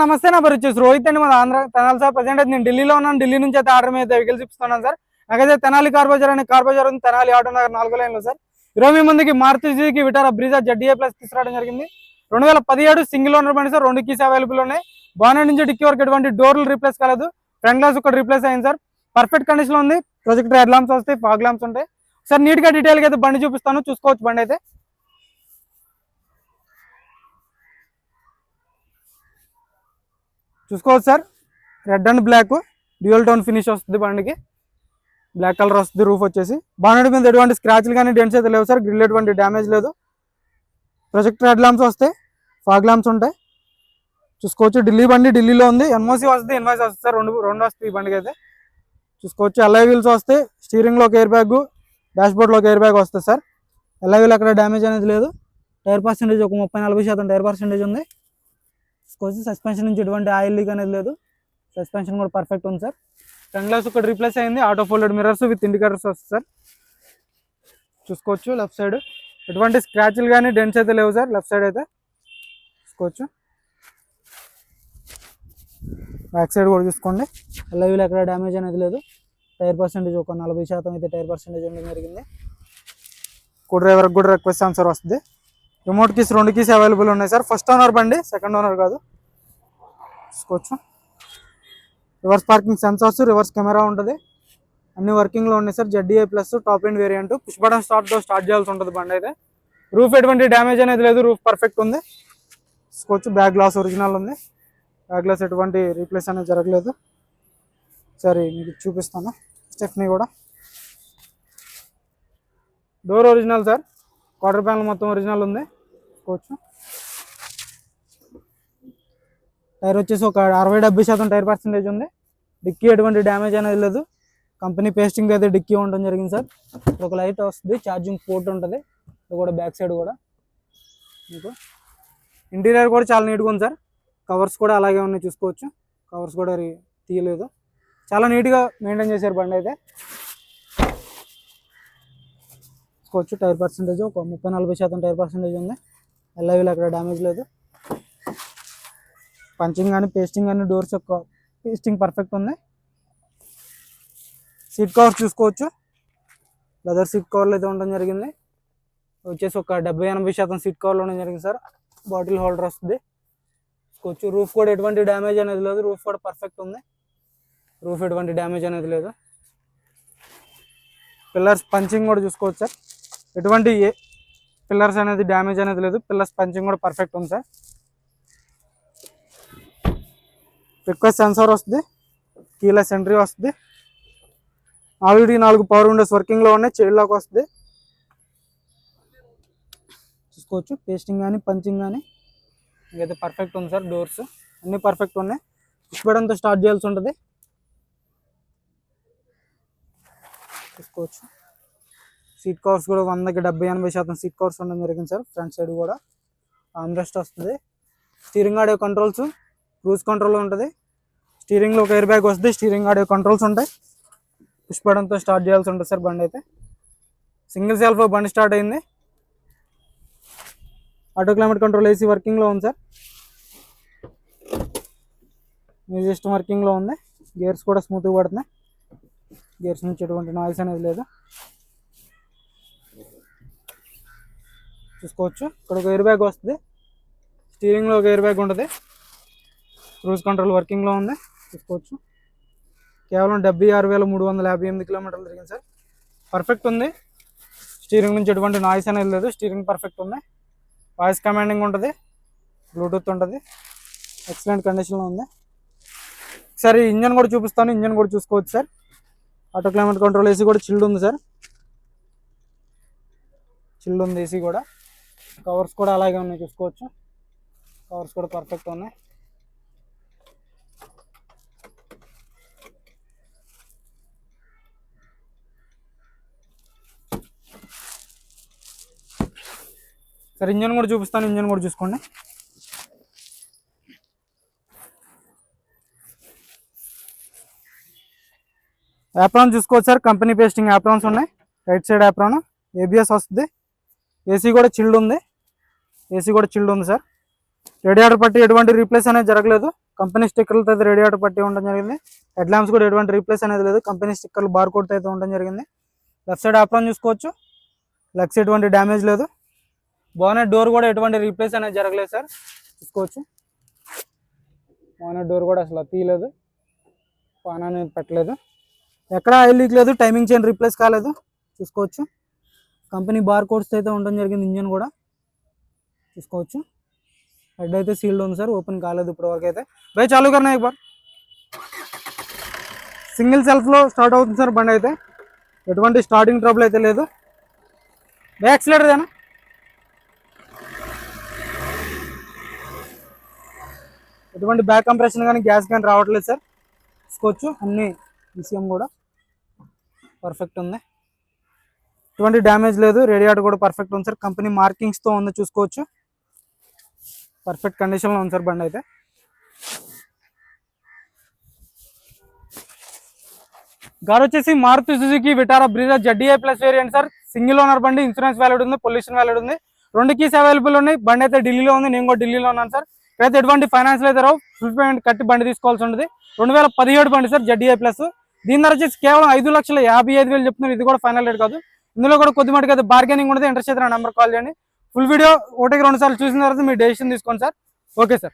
నమస్తే, నా పేరు వచ్చేసి రోహిత్ అండి. మన ఆంధ్ర తెనాలి సార్. ప్రజెంట్ అయితే నేను ఢిల్లీలో ఉన్నాను. ఢిల్లీ నుంచి అయితే ఆర్డర్ మీద వెహికల్స్ ఇస్తున్నాను సార్. నాకైతే తెనాలి కార్ బజార్ అనే కార్ బజార్ ఉంది, తెనాలి ఆటో నగర్ 4వ లైన్లో సార్. ఈరోజు మీ ముందుకి Maruti Suzuki Vitara Brezza ZDA plus తీసుకురావడం జరిగింది. 2017 సింగిల్ ఓనర్ బండి సార్. 2 కీస్ అవైలబుల్ ఉన్నాయి. బానెట్ నుంచి డిక్కీ వరకు ఎటువంటి డోర్లు రీప్లేస్ కాలేదు. ఫ్రంట్ గ్లాస్ ఒకటి రీప్లేస్ అయింది సార్. పర్ఫెక్ట్ కండిషన్ లో ఉంది. ప్రొజెక్టర్ హెడ్ ల్యాంప్స్ వస్తాయి, ఫాగ్ ల్యాంప్స్ ఉంటాయి. సార్ నీట్ గా డీటెయిల్ గా అయితే బండి చూపిస్తాను, చూసుకోవచ్చు. బండి అయితే చూసుకోవచ్చు సార్. Red and black dual tone finish వస్తుంది బండికి. బ్లాక్ కలర్ వస్తుంది. రూఫ్ వచ్చేసి బానెట్ మీద ఎటువంటి స్క్రాచ్లు కానీ డెంట్స్ అయితే లేవు సార్. గ్రిల్ ఎటువంటి డ్యామేజ్ లేదు. ప్రొజెక్టర్ హెడ్ ల్యాంప్స్ వస్తాయి, ఫాగ్ ల్యాంప్స్ ఉంటాయి. చూసుకోవచ్చు. ఢిల్లీ బండి, ఢిల్లీలో ఉంది. NOC వస్తుంది, ఇన్వాయిస్ వస్తుంది సార్. రెండు వస్తుంది ఈ బండికి అయితే. చూసుకోవచ్చు. LI వీల్స్ వస్తాయి. స్టీరింగ్లో ఒక ఎయిర్ బ్యాగ్, డాష్ బోర్డ్లో ఒక ఎయిర్ బ్యాగ్ వస్తుంది సార్. LI వీల్ అక్కడ డ్యామేజ్ అనేది లేదు. టైర్ పర్సెంటేజ్ ఒక 30-40% టైర్ పర్సెంటేజ్ ఉంది. చూసుకోవచ్చు. సస్పెన్షన్ నుంచి ఎటువంటి ఆయిల్ లీక్ అనేది లేదు. సస్పెన్షన్ కూడా పర్ఫెక్ట్ ఉంది సార్. ఫ్రంట్ గ్లాస్ ఒకటి రీప్లేస్ అయింది. Auto folded mirrors with indicators వస్తుంది సార్. చూసుకోవచ్చు. లెఫ్ట్ సైడ్ ఎటువంటి స్క్రాచ్లు కానీ డెంట్స్ అయితే లేవు సార్. లెఫ్ట్ సైడ్ అయితే చూసుకోవచ్చు. బ్యాక్ సైడ్ కూడా చూసుకోండి. LI వీల్ ఎక్కడ డ్యామేజ్ అనేది లేదు. టైర్ పర్సెంటేజ్ ఒక 40% అయితే టైర్ పర్సెంటేజ్ ఉండడం జరిగింది. కో డ్రైవర్కి కూడా రిక్వెస్ట్ ఆన్సర్ వస్తుంది. రిమోట్ కీస్ 2 కీస్ అవైలబుల్ ఉన్నాయి సార్. ఫస్ట్ ఓనర్ బండి, సెకండ్ ఓనర్ కాదు. చూసుకోవచ్చు. Reverse parking sensors, reverse camera ఉంటుంది. అన్ని వర్కింగ్లో ఉన్నాయి sir. ZDA plus top end variant. Push button start చేయాల్సి ఉంటుంది బండి అయితే. రూఫ్ ఎటువంటి డ్యామేజ్ అనేది లేదు. రూఫ్ పర్ఫెక్ట్ ఉంది. చూసుకోవచ్చు. బ్యాక్ గ్లాస్ ఒరిజినల్ ఉంది. బ్యాక్ గ్లాస్ ఎటువంటి రీప్లేస్ అనేది జరగలేదు. సరే మీకు చూపిస్తాను. స్టెఫ్నీ కూడా door original sir. Quarter panel మొత్తం ఒరిజినల్ ఉంది. చూసుకోవచ్చు. టైర్ వచ్చేసి ఒక 60-70% టైర్ పర్సెంటేజ్ ఉంది. డిక్కీ ఎటువంటి డ్యామేజ్ అనేది లేదు. కంపెనీ పేస్టింగ్ అయితే డిక్కీ ఉండడం జరిగింది సార్. ఒక లైట్ వస్తుంది, ఛార్జింగ్ పోర్ట్ ఉంటుంది. ఇది కూడా బ్యాక్ సైడ్ కూడా మీకు. ఇంటీరియర్ కూడా చాలా నీట్గా ఉంది సార్. కవర్స్ కూడా అలాగే ఉన్నాయి. చూసుకోవచ్చు. కవర్స్ కూడా తీయలేదు. చాలా నీట్గా మెయింటైన్ చేశారు బండి అయితే. చూసుకోవచ్చు. టైర్ పర్సెంటేజ్ ఒక 30-40% టైర్ పర్సెంటేజ్ ఉంది. LI వీల్ అక్కడ డ్యామేజ్ లేదు. పంచింగ్ కానీ పేస్టింగ్ కానీ డోర్స్ యొక్క పేస్టింగ్ పర్ఫెక్ట్ ఉంది. సీట్ కవర్స్ చూసుకోవచ్చు. లెదర్ సీట్ కవర్లు అయితే ఉండడం జరిగింది. వచ్చేసి ఒక 70-80% సీట్ కవర్లు ఉండడం జరిగింది సార్. బాటిల్ హోల్డర్ వస్తుంది. చూసుకోవచ్చు. రూఫ్ కూడా ఎటువంటి డ్యామేజ్ అనేది లేదు. రూఫ్ కూడా పర్ఫెక్ట్ ఉంది. రూఫ్ ఎటువంటి డ్యామేజ్ అనేది లేదు. పిల్లర్స్ పంచింగ్ కూడా చూసుకోవచ్చు సార్. ఎటువంటి పిల్లర్స్ అనేది డ్యామేజ్ అనేది లేదు. పిల్లర్స్ పంచింగ్ కూడా పర్ఫెక్ట్ ఉంది సార్. రిక్వెస్ట్ సెన్సార్ వస్తుంది. కీలెస్ ఎంట్రీ వస్తుంది. ఆల్రెడీ 4 పవర్ విండోస్ వర్కింగ్లో ఉన్నాయి. చైల్డ్ లాక్ వస్తుంది. చూసుకోవచ్చు. పేస్టింగ్ కానీ పంచింగ్ కానీ ఇంకైతే పర్ఫెక్ట్ ఉంది సార్. డోర్స్ అన్నీ పర్ఫెక్ట్ ఉన్నాయి. పుష్ బటన్తో స్టార్ట్ చేయాల్సి ఉంటుంది. చూసుకోవచ్చు. సీట్ కవర్స్ కూడా 100-70-80% సీట్ కవర్స్ ఉండడం జరిగింది సార్. ఫ్రంట్ సైడ్ కూడా ఆర్మ్రెస్ట్ వస్తుంది. Steering audio controls, cruise control ఉంటుంది. స్టీరింగ్లో ఒక ఎయిర్ బ్యాగ్ వస్తుంది. స్టీరింగ్ ఆడియో కంట్రోల్స్ ఉంటాయి. పుష్ బటన్తో స్టార్ట్ చేయాల్సి ఉంటుంది సార్ బండి అయితే. సింగిల్ సెల్ఫ్ బండి స్టార్ట్ అయింది. ఆటో క్లైమేట్ కంట్రోల్ AC వర్కింగ్లో ఉంది సార్. మ్యూజిక్ సిస్టమ్ వర్కింగ్లో ఉంది. గేర్స్ కూడా స్మూత్గా పడుతున్నాయి. గేర్స్ నుంచి ఎటువంటి నాయిస్ అనేది లేదు. చూసుకోవచ్చు. ఇక్కడ ఒక ఎయిర్ బ్యాగ్ వస్తుంది. స్టీరింగ్లో ఒక ఎయిర్ బ్యాగ్ ఉంటుంది. క్రూజ్ కంట్రోల్ వర్కింగ్లో ఉంది. చూసుకోవచ్చు. కేవలం 76,358 కిలోమీటర్లు తిరిగింది సార్. పర్ఫెక్ట్ ఉంది. స్టీరింగ్ నుంచి ఎటువంటి నాయిస్ అనేది లేదు. స్టీరింగ్ పర్ఫెక్ట్ ఉంది. వాయిస్ కమాండింగ్ ఉంటుంది. బ్లూటూత్ ఉంటుంది. ఎక్సలెంట్ కండిషన్లో ఉంది. సరే ఇంజన్ కూడా చూపిస్తాను. ఇంజన్ కూడా చూసుకోవచ్చు sir. Auto climate control AC కూడా చిల్డ్ ఉంది సార్. చిల్డ్ ఉంది AC కూడా. కవర్స్ కూడా అలాగే ఉన్నాయి. చూసుకోవచ్చు. కవర్స్ కూడా పర్ఫెక్ట్ ఉన్నాయి. సరే ఇంజన్ కూడా చూపిస్తాను. ఇంజన్ కూడా చూసుకోండి. యాప్రాన్ చూసుకోవచ్చు సార్. కంపెనీ పేస్టింగ్ యాప్రాన్స్ ఉన్నాయి. Right side apron. ABS వస్తుంది. AC కూడా చిల్డ్ ఉంది. సార్. రేడియేటర్ పట్టి ఎటువంటి రీప్లేస్ అనేది జరగలేదు, కంపెనీ స్టిక్కర్లతో అయితే రేడియేటర్ పట్టి ఉండడం జరిగింది. హెడ్ ల్యాంప్స్ కూడా ఎటువంటి రీప్లేస్ అనేది లేదు, కంపెనీ స్టిక్కర్లు బార్ కోడ్తో అయితే ఉండడం జరిగింది. లెఫ్ట్ సైడ్ ఆప్రాన్ చూసుకోవచ్చు, లెగ్స్ ఎటువంటి డ్యామేజ్ లేదు. బోనెట్ డోర్ కూడా ఎటువంటి రీప్లేస్ అనేది జరగలేదు సార్, చూసుకోవచ్చు. బోనెట్ డోర్ కూడా అసలు తీయలేదు, పాన్ అనేది పెట్టలేదు, ఎక్కడ ఆయిల్ లీక్ లేదు, టైమింగ్ చైన్ రీప్లేస్ కాలేదు, చూసుకోవచ్చు. కంపెనీ బార్ కోడ్స్ అయితే ఉండడం జరిగింది. ఇంజన్ కూడా చూసుకోవచ్చు. హెడ్ అయితే సీల్డ్ ఉంది సార్, ఓపెన్ కాలేదు ఇప్పుడు వరకు అయితే. భయ్ చాలు కన్నా బార్ సింగిల్ సెల్ఫ్లో స్టార్ట్ అవుతుంది సార్ బండి అయితే, ఎటువంటి స్టార్టింగ్ ట్రబుల్ అయితే లేదు. భయ్ యాక్సిలేటర్ ఏనా, ఎటువంటి బ్యాక్ కంప్రెషన్ కానీ గ్యాస్ కానీ రావట్లేదు సార్, చూసుకోవచ్చు. అన్ని ఈసీఎం కూడా పర్ఫెక్ట్ ఉంది, ఎటువంటి డ్యామేజ్ లేదు. రేడియేటర్ కూడా పర్ఫెక్ట్ ఉంది సార్, కంపెనీ మార్కింగ్స్తో ఉంది చూసుకోవచ్చు. పర్ఫెక్ట్ కండిషన్లో ఉంది సార్ బండి అయితే. కార్ వచ్చేసి Maruti Suzuki Vitara Brezza ZDI plus variant sir, single owner బండి, ఇన్సూరెన్స్ వ్యాలిడ్ ఉంది, పొల్యూషన్ వ్యాలిడ్ ఉంది, 2 కీస్ అవైలబుల్ ఉన్నాయి. బండి అయితే ఢిల్లీలో ఉంది, నేను కూడా ఢిల్లీలో ఉన్నాను సార్. ఇక్కడైతే ఎటువంటి ఫైనాన్స్ అయితే రావు, ఫుల్ పేమెంట్ కట్టి బండి తీసుకోవాల్సి ఉంటుంది. 2017 బండి సార్ ZDI ప్లస్. దీని ధర వచ్చేసి కేవలం 5,55,000 చెప్తున్నారు, ఇది కూడా ఫైనల్ రేట్ కాదు. ఇందులో కూడా కొద్ది మటుకు అయితే బార్గెనింగ్ ఉంటుంది. ఇంట్రెస్ట్ అయితే నా నెంబర్ కాల్ చేయండి. ఫుల్ వీడియో 1-2 సార్లు చూసిన తర్వాత మీ డెసిషన్ తీసుకోండి సార్. Okay sir.